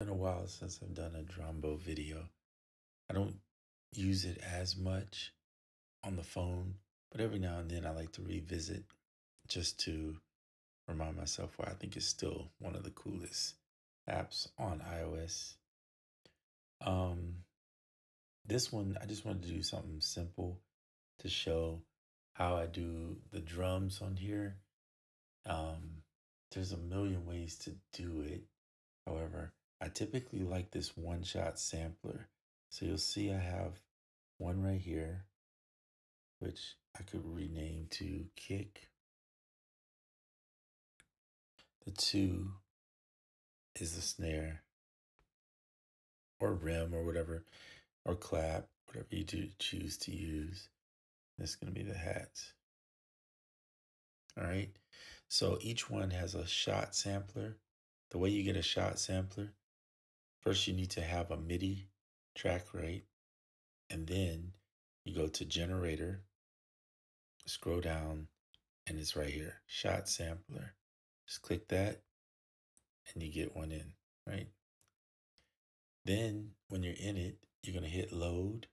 Been a while since I've done a Drumbo video. I don't use it as much on the phone, but every now and then I like to revisit just to remind myself why I think it's still one of the coolest apps on iOS. Um, this one, I just wanted to do something simple to show how I do the drums on here. Um, there's a million ways to do it. However, I typically like this one-shot sampler. So you'll see I have one right here, which I could rename to kick. The two is the snare or rim or whatever, or clap, whatever you do choose to use. This is going to be the hats. All right. So each one has a shot sampler. The way you get a shot sampler, first you need to have a MIDI track, right? And then you go to generator, scroll down, and it's right here, shot sampler. Just click that and you get one in, right? Then when you're in it, you're gonna hit load.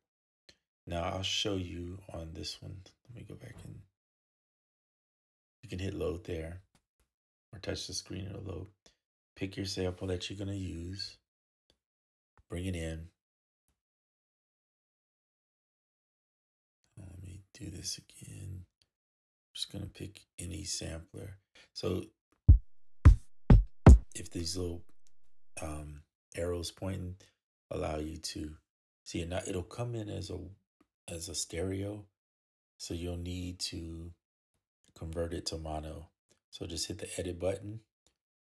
Now I'll show you on this one. Let me go back in. You can hit load there or touch the screen, it'll load. Pick your sample that you're gonna use, bring it in. Let me do this again. I'm just gonna pick any sampler. So if these little arrows pointing allow you to see it, now it'll come in as a stereo, so you'll need to convert it to mono. So just hit the edit button,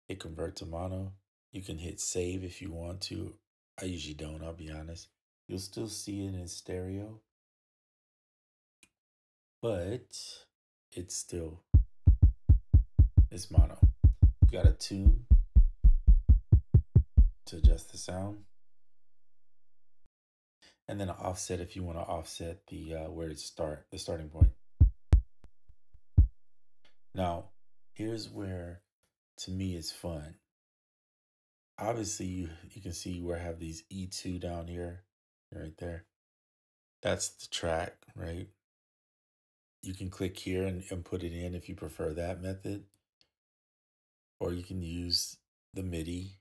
hit convert to mono. You can hit save if you want to. I usually don't, I'll be honest. You'll still see it in stereo, but it's mono. You got a tune to adjust the sound, and then an offset if you want to offset the where it the starting point. Now, here's where to me it's fun. Obviously, you can see where I have these E2 down here, right there. That's the track, right? You can click here and put it in if you prefer that method, or you can use the MIDI.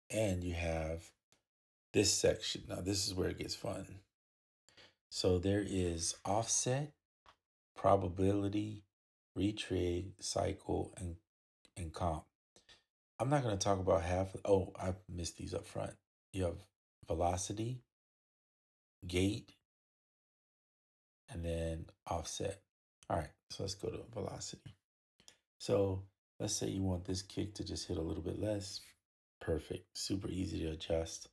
And you have this section. Now, this is where it gets fun. So there is offset, probability, retrig, cycle, and comp. I'm not going to talk about oh, I missed these up front. You have velocity, gate, and then offset. All right, so let's go to velocity. So let's say you want this kick to just hit a little bit less. Perfect, super easy to adjust.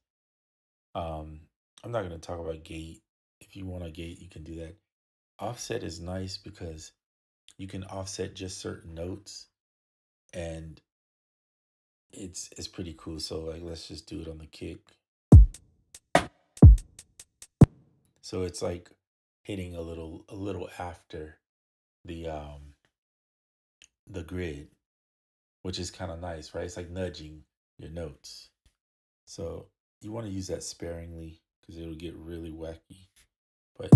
I'm not going to talk about gate. If you want a gate, you can do that. Offset is nice because you can offset just certain notes, and it's pretty cool. So like, let's just do it on the kick. So it's like hitting a little after the grid, which is kind of nice, right? It's like nudging your notes. So you want to use that sparingly because it'll get really wacky. But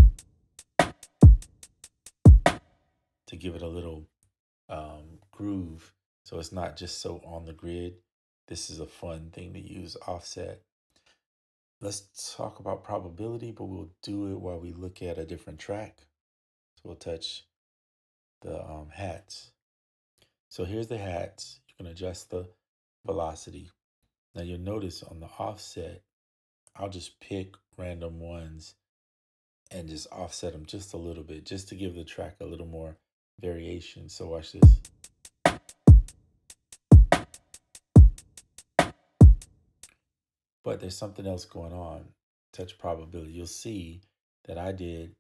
to give it a little groove, so it's not just so on the grid, this is a fun thing to use offset. Let's talk about probability, but we'll do it while we look at a different track. So we'll touch the hats. So here's the hats. You can adjust the velocity. Now you'll notice on the offset, I'll just pick random ones and just offset them just a little bit, just to give the track a little more variation. So watch this. But there's something else going on. Touch probability. You'll see that I did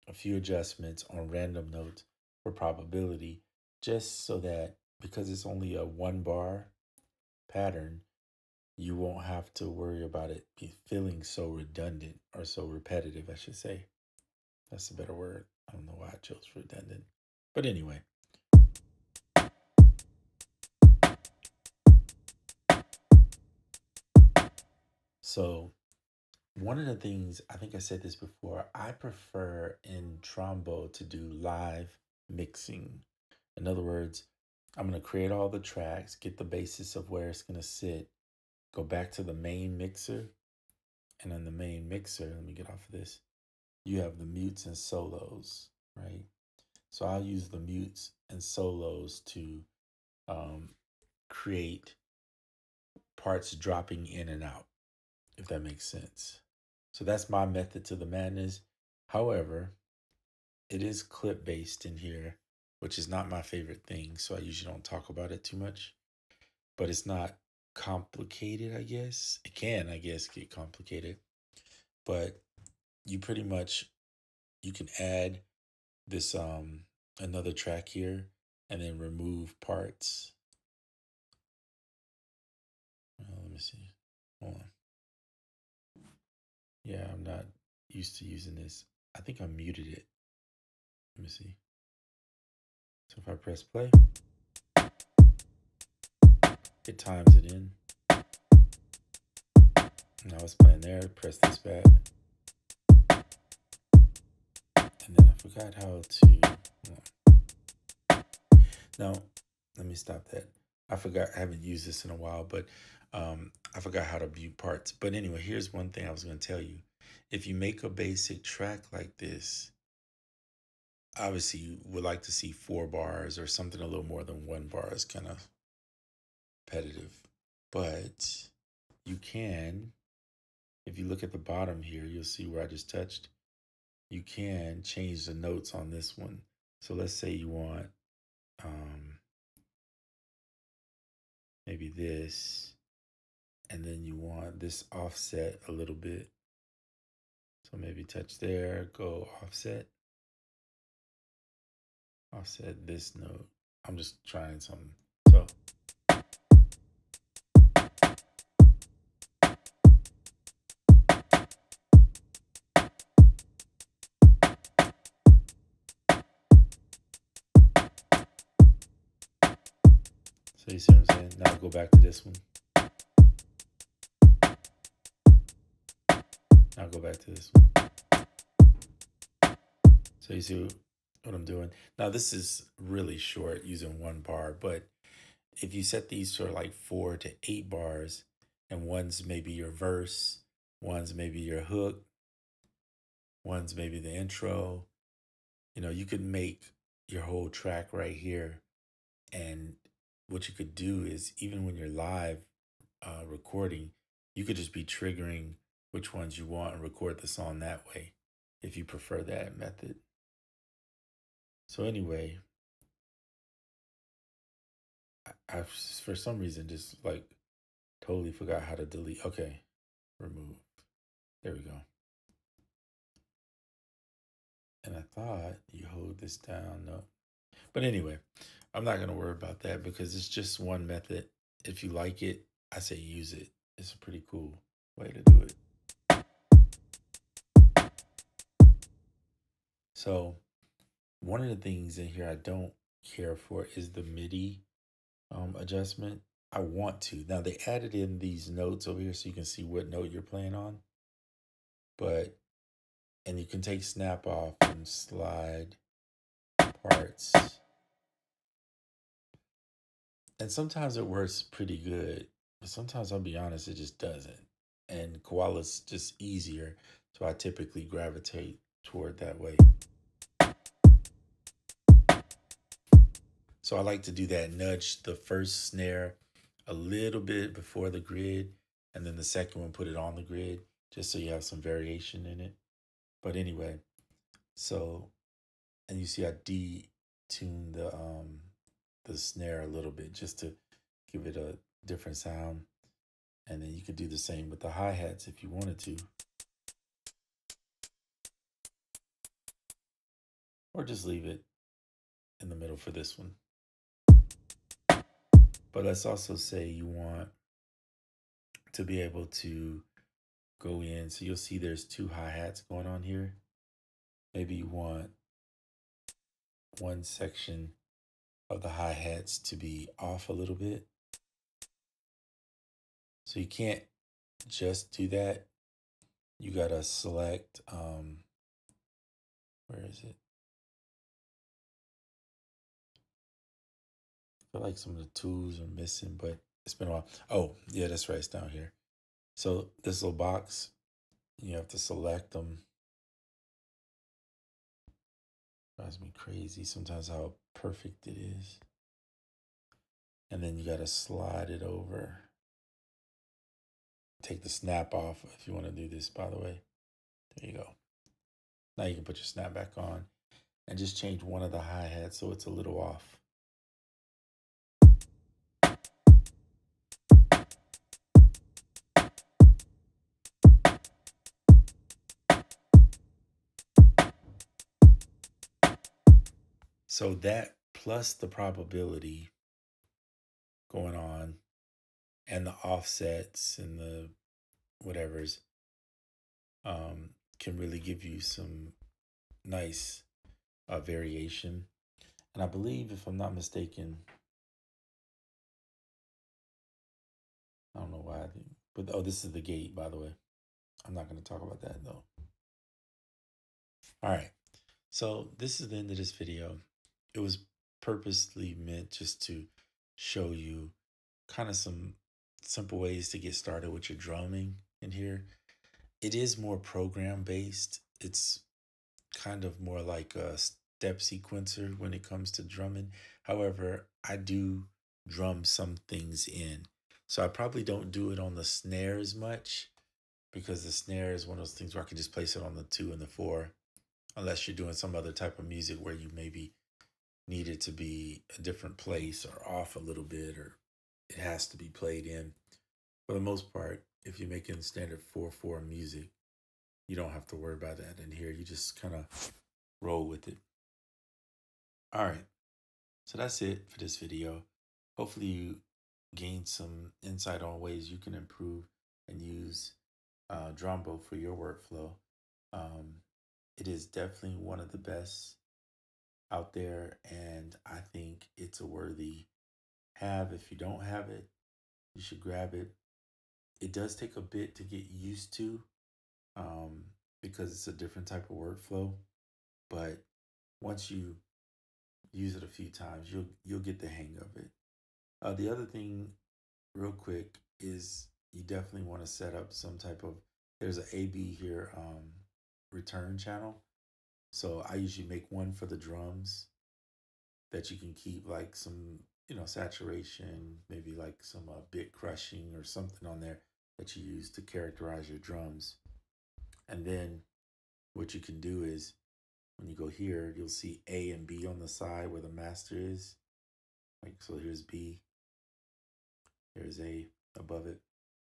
a few adjustments on random notes for probability, just so that because it's only a 1-bar pattern, you won't have to worry about it feeling so redundant, or so repetitive, I should say. That's a better word. I don't know why I chose redundant. But anyway. So one of the things, I think I said this before, I prefer in Trombo to do live mixing. In other words, I'm going to create all the tracks, get the basis of where it's going to sit, go back to the main mixer. And on the main mixer, let me get off of this, you have the mutes and solos, right? So I'll use the mutes and solos to create parts dropping in and out, if that makes sense. So that's my method to the madness. However, it is clip based in here, which is not my favorite thing. So I usually don't talk about it too much, but it's not complicated, I guess. It can, I guess, get complicated, but you pretty much, you can add this, another track here and then remove parts. Let me see. Hold on. Yeah, I'm not used to using this. I think I muted it. Let me see. So if I press play, it times it in. Now it's playing there. Press this back. And then I forgot how to. Now, let me stop that. I forgot. I haven't used this in a while, but I forgot how to mute parts. But anyway, here's one thing I was going to tell you. If you make a basic track like this, obviously you would like to see 4 bars or something a little more than 1 bar. Is kind of repetitive. But you can, if you look at the bottom here, you'll see where I just touched. You can change the notes on this one. So let's say you want maybe this, and then you want this offset a little bit. So maybe touch there, go offset this note. I'm just trying something. So you see what I'm saying? Now go back to this one. Now go back to this one. So you see what I'm doing? Now this is really short using 1 bar, but if you set these for like 4 to 8 bars, and one's maybe your verse, one's maybe your hook, one's maybe the intro, you could make your whole track right here. And what you could do is, even when you're live recording, you could just be triggering which ones you want and record the song that way, if you prefer that method. So anyway, I for some reason just like totally forgot how to delete. Okay, remove. There we go. And I thought you hold this down. No. But anyway, I'm not going to worry about that because it's just one method. If you like it, I say use it. It's a pretty cool way to do it. So one of the things in here I don't care for is the MIDI adjustment. I want to. Now they added in these notes over here so you can see what note you're playing on. And you can take snap off and slide parts. And sometimes it works pretty good, but sometimes, I'll be honest, it just doesn't. And Koala's just easier, so I typically gravitate toward that way. So I like to do that, nudge the first snare a little bit before the grid, and then the second one put it on the grid, just so you have some variation in it. But anyway, and you see I detune the snare a little bit just to give it a different sound. And then you could do the same with the hi-hats if you wanted to. Or just leave it in the middle for this one. But let's also say you want to be able to go in. So you'll see there's 2 hi-hats going on here. Maybe you want one section of the hi-hats to be off a little bit. So you can't just do that, you gotta select, where is it? I feel like some of the tools are missing, but it's been a while. Oh, yeah, that's right, it's down here. So this little box, you have to select them. Drives me crazy sometimes how perfect it is. And then you gotta slide it over. Take the snap off if you want to do this, by the way. There you go. Now you can put your snap back on and just change one of the hi-hats so it's a little off. So that plus the probability going on and the offsets and the whatevers can really give you some nice variation. And I believe, if I'm not mistaken, I don't know why I didn't, but oh, this is the gate, by the way. I'm not going to talk about that though. All right. So this is the end of this video. It was purposely meant just to show you kind of some simple ways to get started with your drumming in here. It is more program based. It's kind of more like a step sequencer when it comes to drumming. However, I do drum some things in. So I probably don't do it on the snare as much because the snare is one of those things where I can just place it on the 2 and the 4, unless you're doing some other type of music where you maybe need it to be a different place or off a little bit, or it has to be played in. For the most part, if you're making standard 4/4 music, you don't have to worry about that in here. You just kind of roll with it. All right. So that's it for this video. Hopefully you gained some insight on ways you can improve and use Drumbo for your workflow. It is definitely one of the best out there, and I think it's a worthy have. If you don't have it, you should grab it. It does take a bit to get used to because it's a different type of workflow, but once you use it a few times, you'll get the hang of it. The other thing, real quick, is you definitely want to set up some type of, there's an AB here return channel. So I usually make one for the drums that you can keep like some, saturation, maybe like some bit crushing or something on there that you use to characterize your drums. And then what you can do is when you go here, you'll see A and B on the side where the master is. Like, so here's B, here's A above it.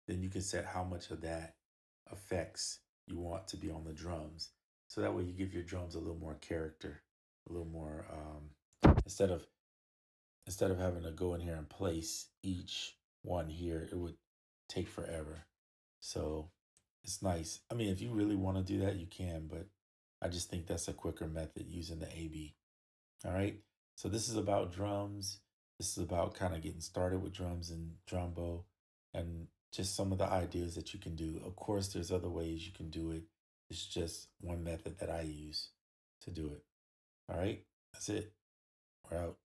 Then you can set how much of that effects you want to be on the drums. So that way you give your drums a little more character, a little more, instead of having to go in here and place each one here, it would take forever. So it's nice. I mean, if you really want to do that, you can, but I just think that's a quicker method using the AB. All right. So this is about drums. This is about kind of getting started with drums and Drumbo and just some of the ideas that you can do. Of course, there's other ways you can do it. It's just one method that I use to do it. All right. That's it. We're out.